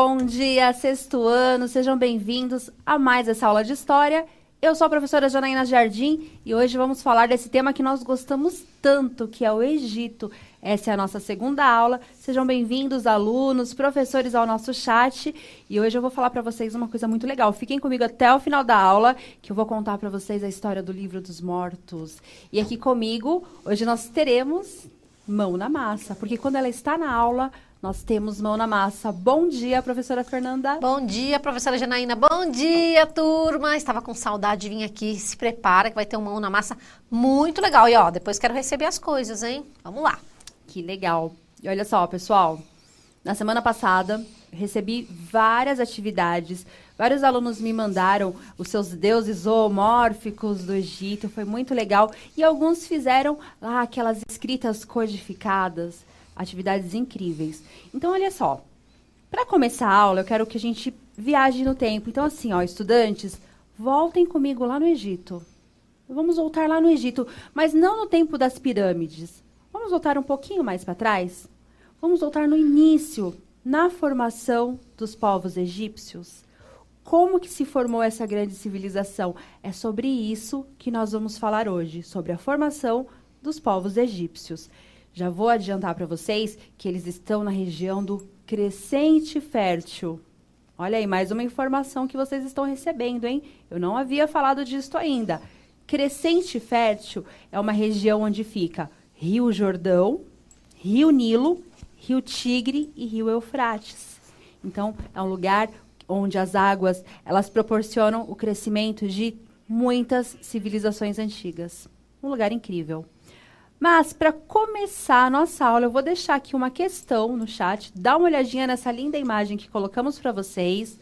Bom dia, sexto ano, sejam bem-vindos a mais essa aula de História. Eu sou a professora Janaína Jardim e hoje vamos falar desse tema que nós gostamos tanto, que é o Egito. Essa é a nossa segunda aula. Sejam bem-vindos, alunos, professores, ao nosso chat. E hoje eu vou falar para vocês uma coisa muito legal. Fiquem comigo até o final da aula, que eu vou contar para vocês a história do Livro dos Mortos. E aqui comigo, hoje nós teremos mão na massa, porque quando ela está na aula, nós temos mão na massa. Bom dia, professora Fernanda. Bom dia, professora Janaína. Bom dia, turma. Estava com saudade de vir aqui. Se prepara que vai ter um mão na massa muito legal. E ó, depois quero receber as coisas, hein? Vamos lá. Que legal. E olha só, pessoal, na semana passada recebi várias atividades. Vários alunos me mandaram os seus deuses zoomórficos do Egito. Foi muito legal. E alguns fizeram lá aquelas escritas codificadas. Atividades incríveis. Então, olha só. Para começar a aula, eu quero que a gente viaje no tempo. Então, assim, ó, estudantes, voltem comigo lá no Egito. Vamos voltar lá no Egito, mas não no tempo das pirâmides. Vamos voltar um pouquinho mais para trás? Vamos voltar no início, na formação dos povos egípcios. Como que se formou essa grande civilização? É sobre isso que nós vamos falar hoje, sobre a formação dos povos egípcios. Já vou adiantar para vocês que eles estão na região do Crescente Fértil. Olha aí, mais uma informação que vocês estão recebendo, hein? Eu não havia falado disso ainda. Crescente Fértil é uma região onde fica Rio Jordão, Rio Nilo, Rio Tigre e Rio Eufrates. Então, é um lugar onde as águas, elas proporcionam o crescimento de muitas civilizações antigas. Um lugar incrível. Mas, para começar a nossa aula, eu vou deixar aqui uma questão no chat. Dá uma olhadinha nessa linda imagem que colocamos para vocês.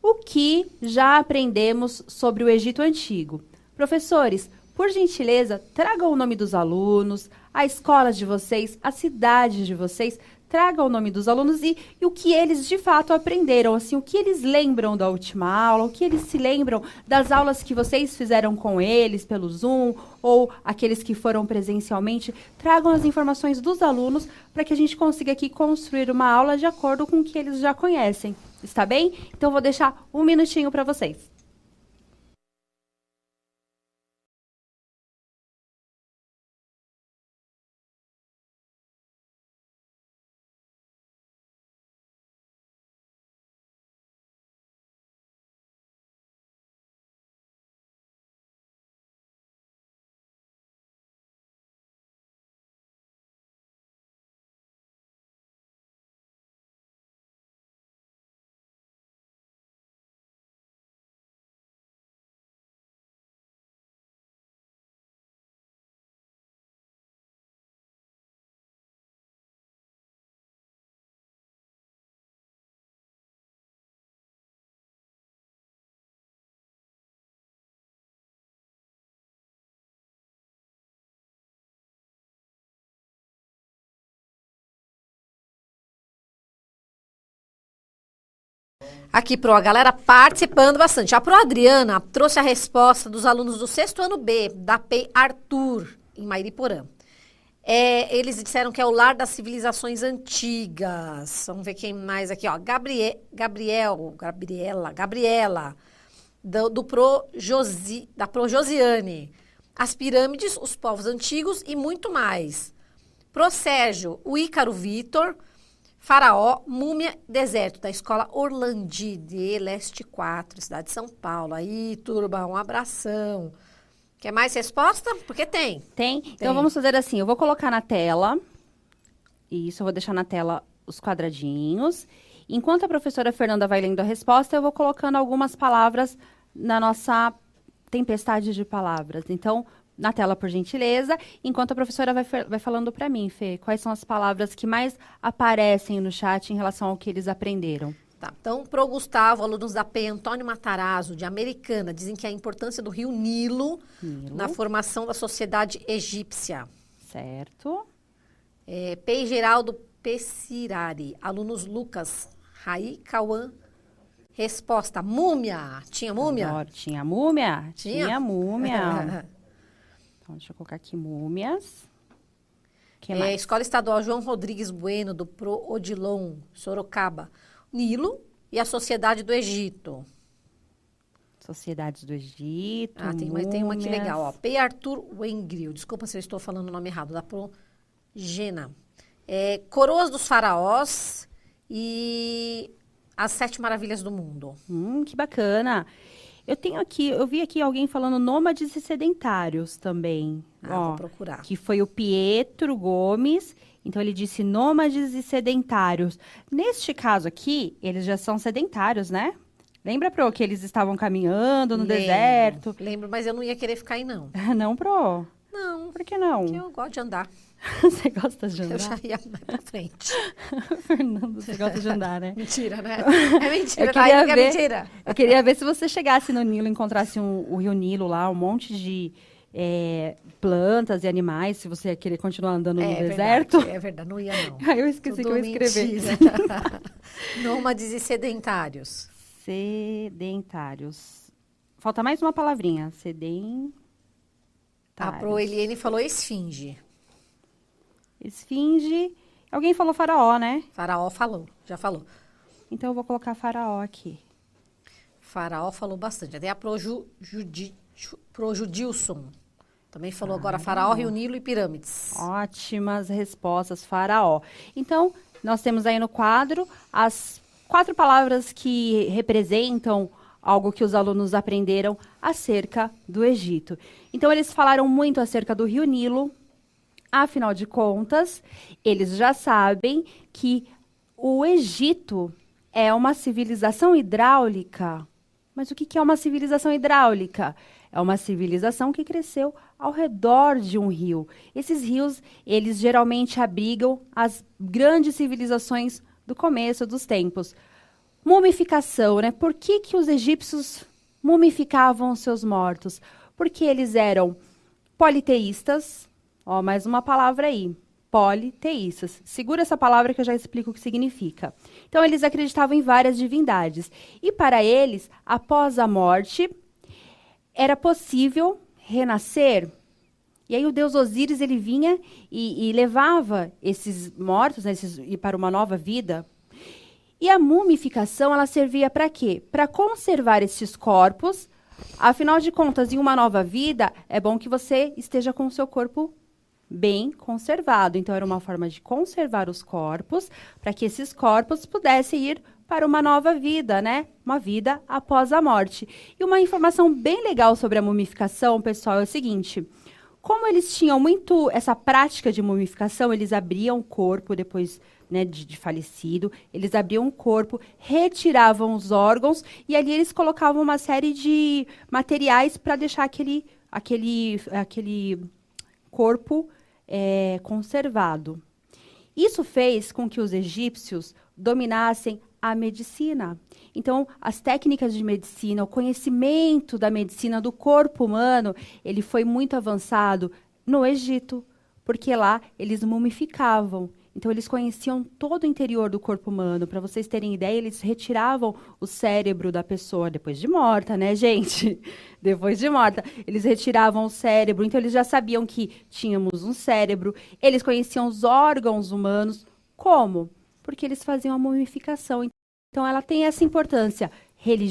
O que já aprendemos sobre o Egito Antigo? Professores, por gentileza, tragam o nome dos alunos, a escola de vocês, a cidade de vocês. Tragam o nome dos alunos e o que eles de fato aprenderam, assim, o que eles lembram da última aula, o que eles se lembram das aulas que vocês fizeram com eles pelo Zoom ou aqueles que foram presencialmente. Tragam as informações dos alunos para que a gente consiga aqui construir uma aula de acordo com o que eles já conhecem. Está bem? Então, vou deixar um minutinho para vocês. Aqui, Pro, a galera participando bastante. A Pro Adriana trouxe a resposta dos alunos do sexto ano B, da PEI Arthur, em Mairiporã. Eles disseram que é o lar das civilizações antigas. Vamos ver quem mais aqui, ó. Gabriela, da Pro Josiane. As pirâmides, os povos antigos e muito mais. Pro Sérgio, o Ícaro Vitor. Faraó, Múmia, Deserto, da Escola Orlandi, de Leste 4, cidade de São Paulo. Aí, turma, um abração. Quer mais resposta? Porque tem. Tem? Então, vamos fazer assim. Eu vou colocar na tela. Isso, eu vou deixar na tela os quadradinhos. Enquanto a professora Fernanda vai lendo a resposta, eu vou colocando algumas palavras na nossa tempestade de palavras. Então, na tela, por gentileza, enquanto a professora vai falando para mim, Fê, quais são as palavras que mais aparecem no chat em relação ao que eles aprenderam. Tá, então, pro Gustavo, alunos da PEI Antônio Matarazzo, de Americana, dizem que a importância do rio Nilo na formação da sociedade egípcia. Certo. PEI Geraldo Pessirari, alunos Lucas, Raí, Cauã. Resposta, múmia. Tinha múmia? Adoro. Tinha múmia? Tinha múmia. Então, deixa eu colocar aqui múmias. Que mais? Escola Estadual João Rodrigues Bueno, do Pro Odilon, Sorocaba. Nilo e a Sociedade do Egito. Sociedades do Egito, Mas tem uma aqui múmias. legal, ó. P. Arthur Wengril. Desculpa se eu estou falando o nome errado. Da Progena. Coroas dos Faraós e as 7 Maravilhas do Mundo. Que bacana. Eu vi aqui alguém falando nômades e sedentários também. Vou procurar. Que foi o Pietro Gomes. Então, ele disse nômades e sedentários. Neste caso aqui, eles já são sedentários, né? Lembra, Pro, que eles estavam caminhando no deserto? Lembro, mas eu não ia querer ficar aí, não. Não, Pro? Não, Por que não? porque eu gosto de andar. Você gosta de andar? Eu já ia mais pra frente. Fernando, você gosta de andar, né? Mentira, né? É mentira, Eu queria é ver- mentira. Eu queria ver se você chegasse no Nilo, encontrasse o Rio Nilo lá, um monte de plantas e animais, se você ia querer continuar andando no deserto. É verdade, não ia não. Aí eu esqueci que eu ia escrever. Mentira. Nômades e sedentários. Sedentários. Falta mais uma palavrinha. Sedentários. A Proeliene falou esfinge. Esfinge. Alguém falou faraó, né? Faraó falou, já falou. Então eu vou colocar faraó aqui. Faraó falou bastante. Até a Projudilson também falou agora Faraó, Rio Nilo e pirâmides. Ótimas respostas, faraó. Então, nós temos aí no quadro as 4 palavras que representam algo que os alunos aprenderam acerca do Egito. Então, eles falaram muito acerca do Rio Nilo. Afinal de contas, eles já sabem que o Egito é uma civilização hidráulica. Mas o que é uma civilização hidráulica? É uma civilização que cresceu ao redor de um rio. Esses rios, eles geralmente abrigam as grandes civilizações do começo dos tempos. Mumificação, né? Por que os egípcios mumificavam os seus mortos? Porque eles eram politeístas. Ó, mais uma palavra aí. Politeístas. Segura essa palavra que eu já explico o que significa. Então, eles acreditavam em várias divindades. E para eles, após a morte, era possível renascer. E aí o deus Osíris, ele vinha e levava esses mortos, né, para uma nova vida. E a mumificação, ela servia para quê? Para conservar esses corpos. Afinal de contas, em uma nova vida, é bom que você esteja com o seu corpo bem conservado. Então, era uma forma de conservar os corpos, para que esses corpos pudessem ir para uma nova vida, né? Uma vida após a morte. E uma informação bem legal sobre a mumificação, pessoal, é o seguinte: como eles tinham muito essa prática de mumificação, eles abriam o corpo depois, né, de falecido, eles abriam o corpo, retiravam os órgãos e ali eles colocavam uma série de materiais para deixar aquele corpo conservado. Isso fez com que os egípcios dominassem a medicina. Então, as técnicas de medicina, o conhecimento da medicina do corpo humano, ele foi muito avançado no Egito, porque lá eles mumificavam. Então, eles conheciam todo o interior do corpo humano. Para vocês terem ideia, eles retiravam o cérebro da pessoa, depois de morta, né, gente? Depois de morta. Eles retiravam o cérebro, então eles já sabiam que tínhamos um cérebro. Eles conheciam os órgãos humanos. Como? Porque eles faziam a mumificação. Então, ela tem essa importância religiosa,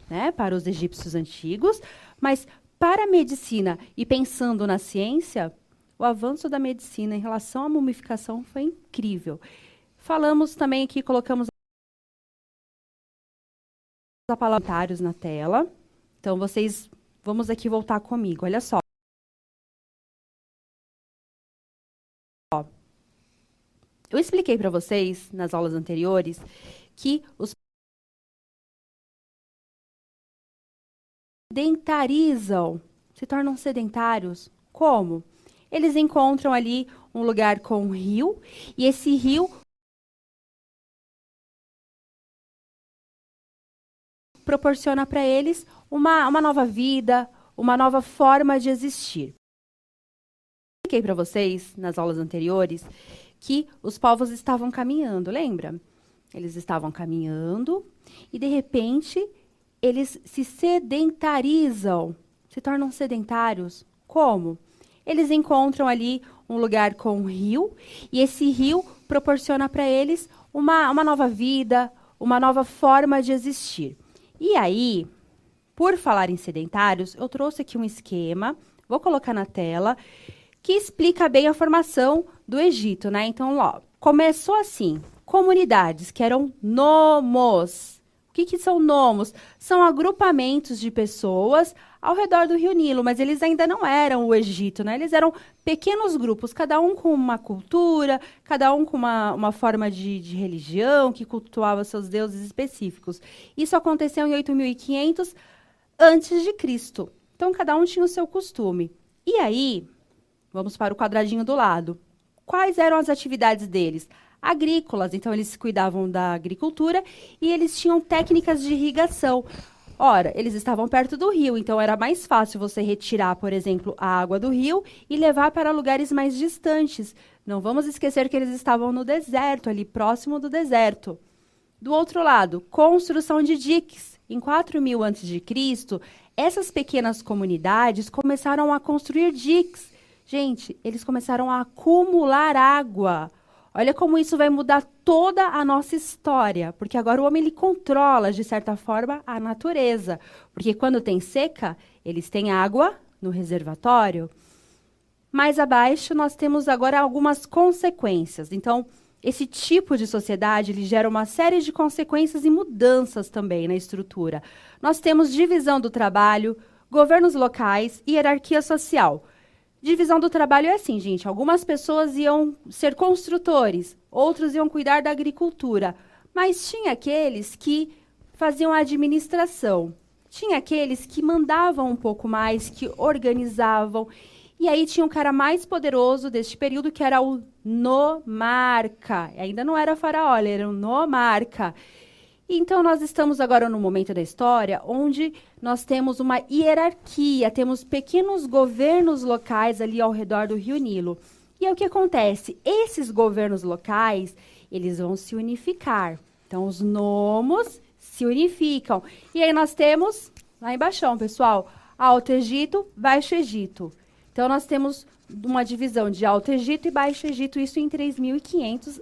né, para os egípcios antigos, mas para a medicina e pensando na ciência, o avanço da medicina em relação à mumificação foi incrível. Falamos também aqui, colocamos a palavra comentários na tela. Então, vamos aqui voltar comigo, olha só. Eu expliquei para vocês, nas aulas anteriores, que os sedentarizam, se tornam sedentários. Como? Eles encontram ali um lugar com um rio, e esse rio proporciona para eles uma nova vida, uma nova forma de existir. Eu expliquei para vocês, nas aulas anteriores, que os povos estavam caminhando, lembra? Eles estavam caminhando e, de repente, eles se sedentarizam, se tornam sedentários. Como? Eles encontram ali um lugar com um rio, e esse rio proporciona para eles uma nova vida, uma nova forma de existir. E aí, por falar em sedentários, eu trouxe aqui um esquema, vou colocar na tela, que explica bem a formação do Egito, né? Então, ó, começou assim, comunidades que eram nomos. O que são nomos? São agrupamentos de pessoas ao redor do Rio Nilo, mas eles ainda não eram o Egito, né? Eles eram pequenos grupos, cada um com uma cultura, cada um com uma forma de religião, que cultuava seus deuses específicos. Isso aconteceu em 8.500 antes de Cristo. Então, cada um tinha o seu costume. E aí, vamos para o quadradinho do lado. Quais eram as atividades deles? Agrícolas, então eles cuidavam da agricultura e eles tinham técnicas de irrigação. Ora, eles estavam perto do rio, então era mais fácil você retirar, por exemplo, a água do rio e levar para lugares mais distantes. Não vamos esquecer que eles estavam no deserto, ali próximo do deserto. Do outro lado, construção de diques. Em 4.000 a.C., essas pequenas comunidades começaram a construir diques. Gente, eles começaram a acumular água. Olha como isso vai mudar toda a nossa história, porque agora o homem ele controla, de certa forma, a natureza. Porque quando tem seca, eles têm água no reservatório. Mais abaixo, nós temos agora algumas consequências. Então, esse tipo de sociedade ele gera uma série de consequências e mudanças também na estrutura. Nós temos divisão do trabalho, governos locais e hierarquia social. Divisão do trabalho é assim, gente. Algumas pessoas iam ser construtores, outros iam cuidar da agricultura. Mas tinha aqueles que faziam a administração. Tinha aqueles que mandavam um pouco mais, que organizavam. E aí tinha um cara mais poderoso deste período, que era o nomarca. Ainda não era faraó, ele era o nomarca. Então, nós estamos agora no momento da história onde nós temos uma hierarquia, temos pequenos governos locais ali ao redor do Rio Nilo. E aí o que acontece? Esses governos locais, eles vão se unificar. Então, os nomos se unificam. E aí nós temos, lá embaixo, pessoal, Alto Egito, Baixo Egito. Então, nós temos uma divisão de Alto Egito e Baixo Egito, isso em 3.500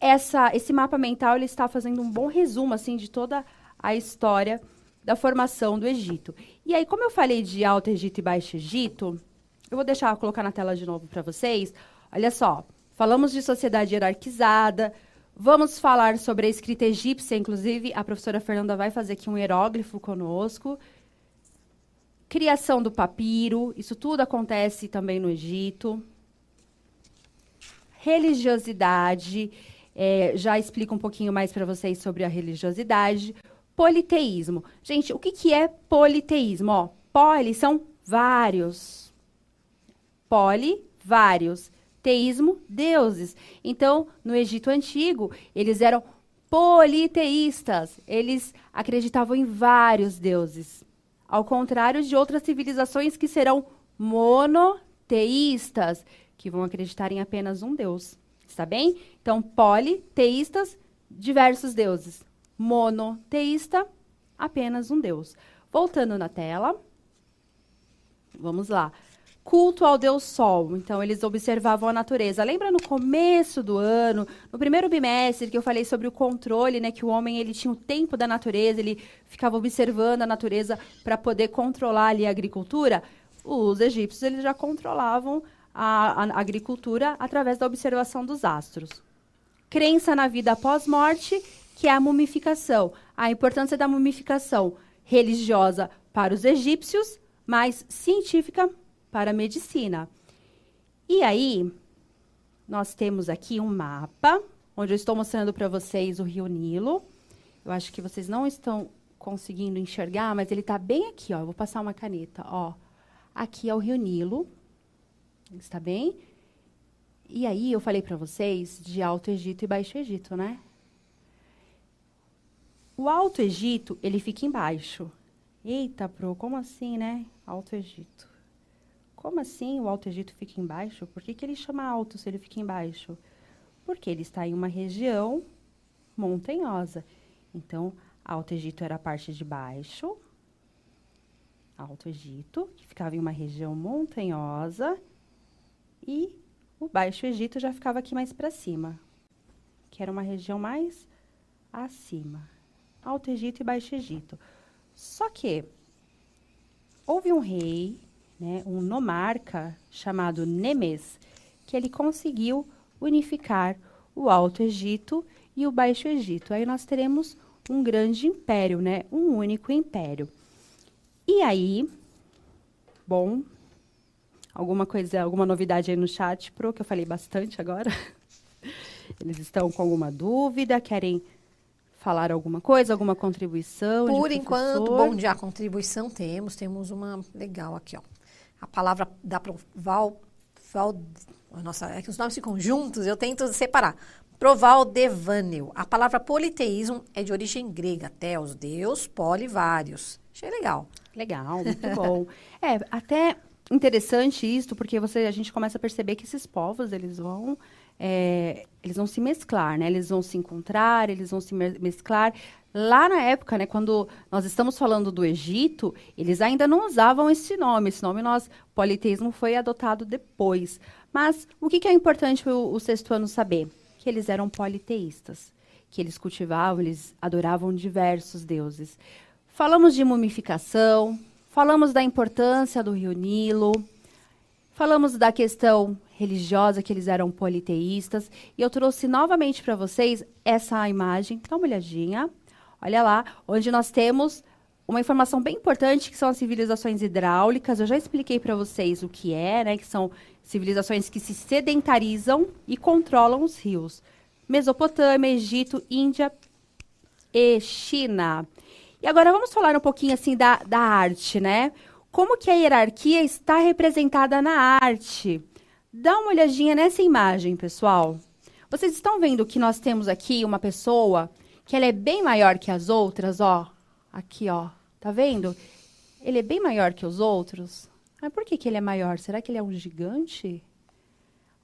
a.C. Esse mapa mental ele está fazendo um bom resumo assim, de toda a história da formação do Egito. E aí, como eu falei de Alto Egito e Baixo Egito, eu vou colocar na tela de novo para vocês. Olha só, falamos de sociedade hierarquizada, vamos falar sobre a escrita egípcia, inclusive a professora Fernanda vai fazer aqui um hieróglifo conosco. Criação do papiro, isso tudo acontece também no Egito. Religiosidade, já explico um pouquinho mais para vocês sobre a religiosidade. Politeísmo. Gente, o que é politeísmo? Ó, poli são vários. Poli, vários. Teísmo, deuses. Então, no Egito Antigo, eles eram politeístas. Eles acreditavam em vários deuses. Ao contrário de outras civilizações que serão monoteístas, que vão acreditar em apenas um Deus. Está bem? Então, politeístas, diversos deuses. Monoteísta, apenas um Deus. Voltando na tela. Vamos lá. Culto ao Deus Sol. Então, eles observavam a natureza. Lembra no começo do ano, no primeiro bimestre, que eu falei sobre o controle, né? Que o homem ele tinha o tempo da natureza, ele ficava observando a natureza para poder controlar ali a agricultura? Os egípcios eles já controlavam a agricultura através da observação dos astros. Crença na vida após morte, que é a mumificação. A importância da mumificação religiosa para os egípcios, mas científica para a medicina. E aí, nós temos aqui um mapa, onde eu estou mostrando para vocês o Rio Nilo. Eu acho que vocês não estão conseguindo enxergar, mas ele está bem aqui, ó. Eu vou passar uma caneta, ó. Aqui é o Rio Nilo. Está bem? E aí, eu falei para vocês de Alto Egito e Baixo Egito, né? O Alto Egito, ele fica embaixo. Eita, Pro, como assim, né? Alto Egito. Como assim o Alto Egito fica embaixo? Por que ele chama alto se ele fica embaixo? Porque ele está em uma região montanhosa. Então, Alto Egito era a parte de baixo. Alto Egito, que ficava em uma região montanhosa. E o Baixo Egito já ficava aqui mais para cima, que era uma região mais acima. Alto Egito e Baixo Egito. Só que houve um rei, né, um nomarca chamado Nemes, que ele conseguiu unificar o Alto Egito e o Baixo Egito. Aí nós teremos um grande império, né, um único império. E aí, bom, alguma novidade aí no chat, Pro, que eu falei bastante agora? Eles estão com alguma dúvida? Querem falar alguma coisa, alguma contribuição? Por enquanto, bom dia, contribuição temos uma legal aqui, ó. A palavra da nossa, é que os nomes ficam juntos, eu tento separar. Provaldevânio. A palavra politeísmo é de origem grega, Theos, Deus, poli, vários. Achei legal. Legal, muito bom. Até interessante isso, porque a gente começa a perceber que esses povos, eles vão se mesclar, né? Eles vão se encontrar, eles vão se mesclar. Lá na época, né, quando nós estamos falando do Egito, eles ainda não usavam esse nome. Esse nome, politeísmo, foi adotado depois. Mas o que é importante o sextuano saber? Que eles eram politeístas, que eles cultivavam, eles adoravam diversos deuses. Falamos de mumificação, falamos da importância do rio Nilo, falamos da questão religiosa, que eles eram politeístas, e eu trouxe novamente para vocês essa imagem, dá uma olhadinha, olha lá, onde nós temos uma informação bem importante, que são as civilizações hidráulicas. Eu já expliquei para vocês o que né, que são civilizações que se sedentarizam e controlam os rios. Mesopotâmia, Egito, Índia e China. E agora vamos falar um pouquinho assim da arte, né? Como que a hierarquia está representada na arte? Dá uma olhadinha nessa imagem, pessoal. Vocês estão vendo que nós temos aqui uma pessoa que ela é bem maior que as outras, ó. Aqui, ó. Tá vendo? Ele é bem maior que os outros. Mas por que ele é maior? Será que ele é um gigante?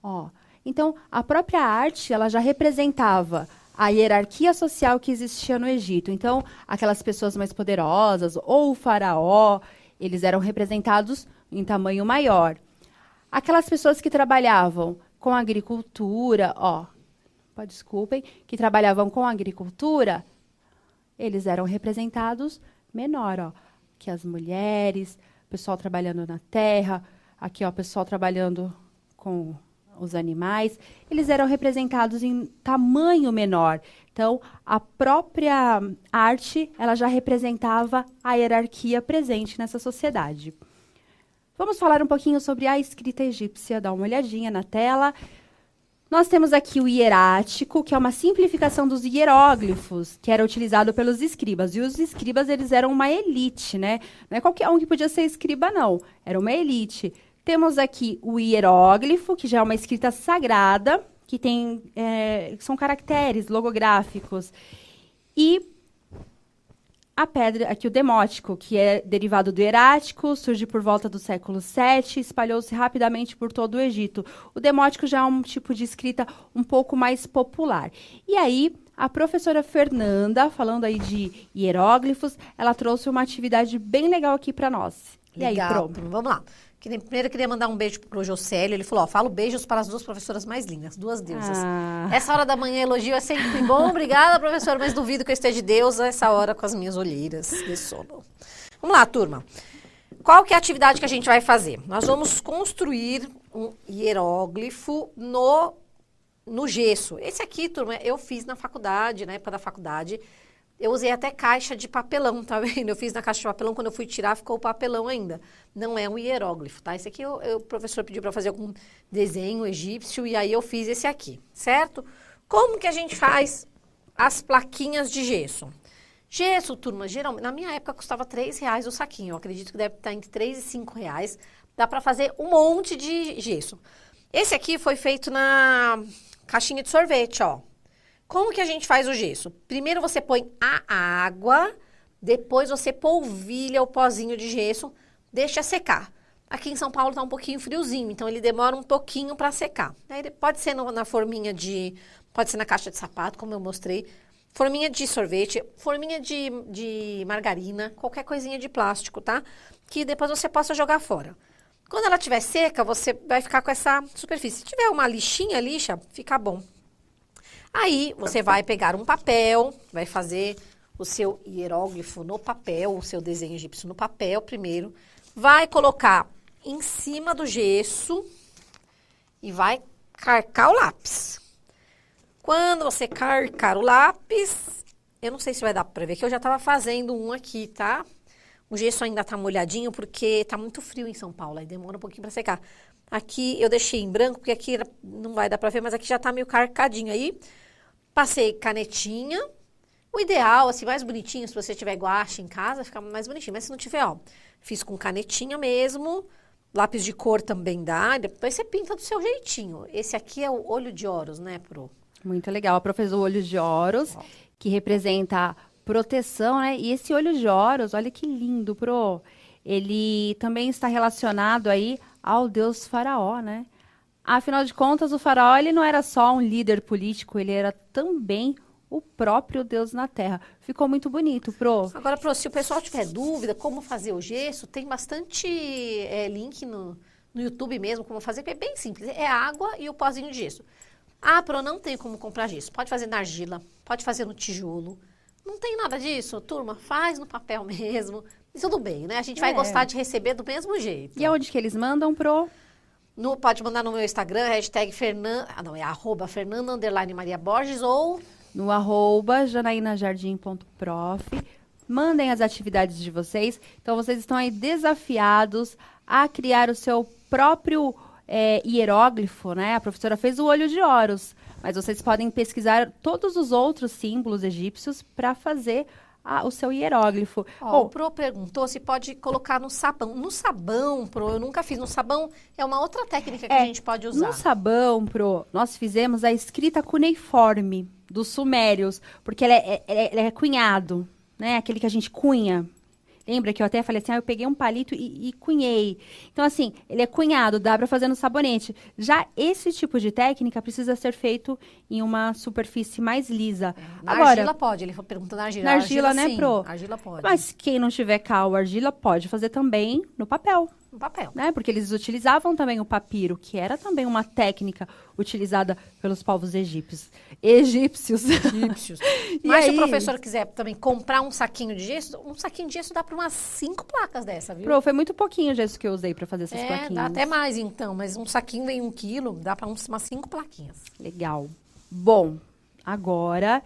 Ó. Então, a própria arte, ela já representava a hierarquia social que existia no Egito. Então, aquelas pessoas mais poderosas, ou o faraó, eles eram representados em tamanho maior. Aquelas pessoas que trabalhavam com agricultura, desculpem, que trabalhavam com agricultura, eles eram representados menor, ó. Que as mulheres, pessoal trabalhando na terra, aqui, ó, pessoal trabalhando com os animais, eles eram representados em tamanho menor. Então, a própria arte, ela já representava a hierarquia presente nessa sociedade. Vamos falar um pouquinho sobre a escrita egípcia, dá uma olhadinha na tela. Nós temos aqui o hierático, que é uma simplificação dos hieróglifos, que era utilizado pelos escribas. E os escribas, eles eram uma elite, né? Não é qualquer um que podia ser escriba, não. Era uma elite. Temos aqui o hieróglifo, que já é uma escrita sagrada, que tem, são caracteres logográficos. E a pedra, aqui o demótico, que é derivado do hierático, surge por volta do século VII, espalhou-se rapidamente por todo o Egito. O demótico já é um tipo de escrita um pouco mais popular. E aí, a professora Fernanda, falando aí de hieróglifos, ela trouxe uma atividade bem legal aqui para nós. Legal. E aí, Pro? Vamos lá. Primeiro, eu queria mandar um beijo pro Jocélio. Ele falou, falo beijos para as duas professoras mais lindas, duas deusas. Essa hora da manhã, elogio é sempre bom. Obrigada, professora, mas duvido que eu esteja de deusa essa hora com as minhas olheiras de sono. Vamos lá, turma. Qual que é a atividade que a gente vai fazer? Nós vamos construir um hieróglifo no gesso. Esse aqui, turma, eu fiz na faculdade, na época da faculdade. Eu usei até caixa de papelão, tá vendo? Eu fiz na caixa de papelão, quando eu fui tirar, ficou o papelão ainda. Não é um hieróglifo, tá? Esse aqui o professor pediu para fazer algum desenho egípcio, e aí eu fiz esse aqui, certo? Como que a gente faz as plaquinhas de gesso? Gesso, turma, geralmente, na minha época custava R$3 o saquinho. Eu acredito que deve estar entre R$3 e R$5. Dá para fazer um monte de gesso. Esse aqui foi feito na caixinha de sorvete, ó. Como que a gente faz o gesso? Primeiro você põe a água, depois você polvilha o pozinho de gesso, deixa secar. Aqui em São Paulo tá um pouquinho friozinho, então ele demora um pouquinho para secar. Aí pode ser na forminha pode ser na caixa de sapato, como eu mostrei, forminha de sorvete, forminha de margarina, qualquer coisinha de plástico, tá? Que depois você possa jogar fora. Quando ela estiver seca, você vai ficar com essa superfície. Se tiver uma lixinha, lixa, fica bom. Aí, você vai pegar um papel, vai fazer o seu hieróglifo no papel, o seu desenho egípcio no papel primeiro. Vai colocar em cima do gesso e vai carcar o lápis. Quando você carcar o lápis, eu não sei se vai dar pra ver, que eu já tava fazendo um aqui, tá? O gesso ainda tá molhadinho porque tá muito frio em São Paulo, aí demora um pouquinho pra secar. Aqui eu deixei em branco, porque aqui não vai dar pra ver, mas aqui já tá meio carcadinho aí. Passei canetinha. O ideal, assim, mais bonitinho, se você tiver guache em casa, fica mais bonitinho. Mas se não tiver, ó, fiz com canetinha mesmo. Lápis de cor também dá. Depois você pinta do seu jeitinho. Esse aqui é o olho de Horus, né, Pro? Muito legal. A Pro fez o olho de Horus, que representa proteção, né? E esse olho de Horus, olha que lindo, Pro. Ele também está relacionado aí ao deus Faraó, né? Afinal de contas, o Faraó, ele não era só um líder político, ele era também o próprio Deus na Terra. Ficou muito bonito, Pro. Agora, Pro, se o pessoal tiver dúvida como fazer o gesso, tem bastante link no YouTube mesmo, como fazer, que é bem simples. É água e o pozinho de gesso. Ah, Pro, não tem como comprar gesso. Pode fazer na argila, pode fazer no tijolo. Não tem nada disso, turma. Faz no papel mesmo. E tudo bem, né? A gente vai gostar de receber do mesmo jeito. E aonde que eles mandam, Pro? Pode mandar no meu Instagram, hashtag @Fernanda_Maria Borges ou no @janaínajardim.prof. Mandem as atividades de vocês. Então, vocês estão aí desafiados a criar o seu próprio hieróglifo, né? A professora fez o olho de Horus, mas vocês podem pesquisar todos os outros símbolos egípcios para fazer o seu hieróglifo. O Pro perguntou se pode colocar no sabão. No sabão, Pro, eu nunca fiz. No sabão é uma outra técnica que a gente pode usar. No sabão, Pro, nós fizemos a escrita cuneiforme dos sumérios, porque ela é cunhado, né? Aquele que a gente cunha. Lembra que eu até falei assim, eu peguei um palito e cunhei. Então, assim, ele é cunhado, dá para fazer no sabonete. Já esse tipo de técnica precisa ser feito em uma superfície mais lisa. Na Agora, argila pode, ele foi perguntando na argila. Na argila, né, sim, Pro? Argila pode. Mas quem não tiver cal, argila, pode fazer também no papel. No papel. Né? Porque eles utilizavam também o papiro, que era também uma técnica utilizada pelos povos egípcios. Mas se o professor quiser também comprar um saquinho de gesso dá para umas 5 placas dessa, viu? Pro, foi muito pouquinho o gesso que eu usei para fazer essas plaquinhas. Dá até mais então, mas um saquinho vem 1 quilo, dá para umas 5 plaquinhas. Legal. Bom, agora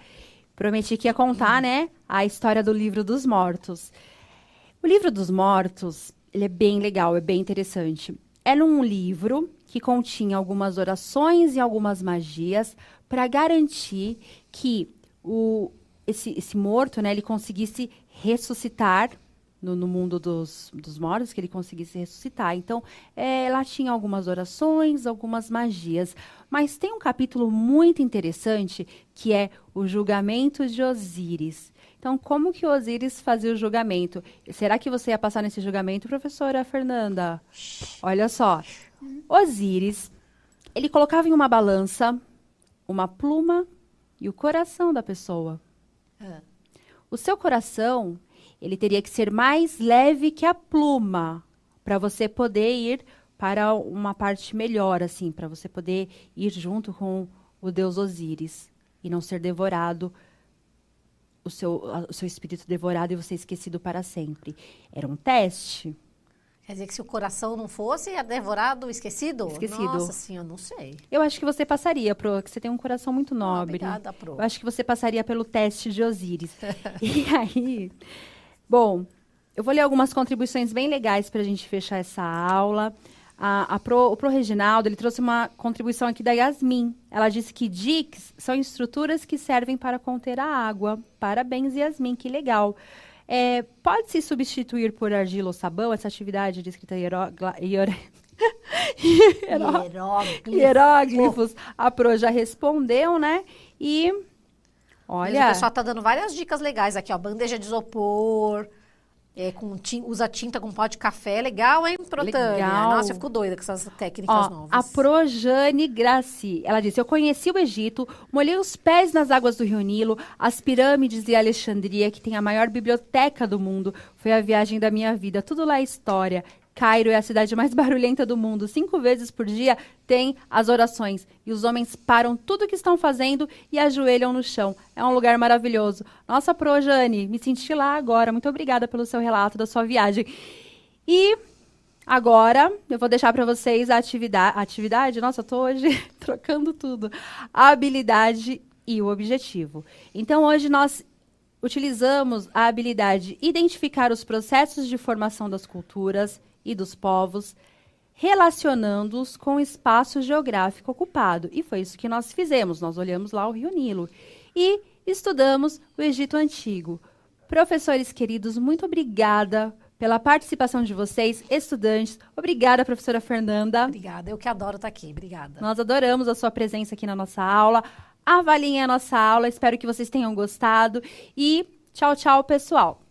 prometi que ia contar, né, a história do Livro dos Mortos. O Livro dos Mortos, ele é bem legal, é bem interessante. Era um livro que continha algumas orações e algumas magias para garantir que esse morto, né, ele conseguisse ressuscitar no mundo dos mortos, que ele conseguisse ressuscitar. Então, lá tinha algumas orações, algumas magias. Mas tem um capítulo muito interessante, que é o julgamento de Osíris. Então, como que Osíris fazia o julgamento? Será que você ia passar nesse julgamento, professora Fernanda? Olha só. Osíris, ele colocava em uma balança uma pluma e o coração da pessoa. O seu coração, ele teria que ser mais leve que a pluma, para você poder ir para uma parte melhor, assim, para você poder ir junto com o deus Osíris e não ser devorado, o seu espírito devorado e você esquecido para sempre. Era um teste. Quer dizer que se o coração não fosse, ia devorado, esquecido? Esquecido. Nossa, assim, eu não sei. Eu acho que você passaria, Pro, que você tem um coração muito nobre. Obrigada, Pro. Eu acho que você passaria pelo teste de Osíris. E aí, bom, eu vou ler algumas contribuições bem legais para a gente fechar essa aula. O Pro Reginaldo, ele trouxe uma contribuição aqui da Yasmin. Ela disse que diques são estruturas que servem para conter a água. Parabéns, Yasmin, que legal. Pode-se substituir por argila ou sabão essa atividade de escrita hieróglifos? A Pro já respondeu, né? E olha... Mas o pessoal tá dando várias dicas legais aqui, ó. Bandeja de isopor, usa tinta com pó de café. Legal, hein, Protânia? Legal. Nossa, eu fico doida com essas técnicas novas. A Projane Graci, ela disse, eu conheci o Egito, molhei os pés nas águas do Rio Nilo, as pirâmides de Alexandria, que tem a maior biblioteca do mundo, foi a viagem da minha vida, tudo lá é história. Cairo é a cidade mais barulhenta do mundo. 5 vezes por dia tem as orações. E os homens param tudo o que estão fazendo e ajoelham no chão. É um lugar maravilhoso. Nossa, Pro Jane, me senti lá agora. Muito obrigada pelo seu relato da sua viagem. E agora eu vou deixar para vocês a atividade. Nossa, eu tô hoje trocando tudo. A habilidade e o objetivo. Então, hoje nós utilizamos a habilidade de identificar os processos de formação das culturas e dos povos, relacionando-os com o espaço geográfico ocupado. E foi isso que nós fizemos. Nós olhamos lá o Rio Nilo e estudamos o Egito Antigo. Professores queridos, muito obrigada pela participação de vocês, estudantes. Obrigada, professora Fernanda. Obrigada, eu que adoro estar aqui. Obrigada. Nós adoramos a sua presença aqui na nossa aula. Avaliem a nossa aula, espero que vocês tenham gostado. E tchau, tchau, pessoal!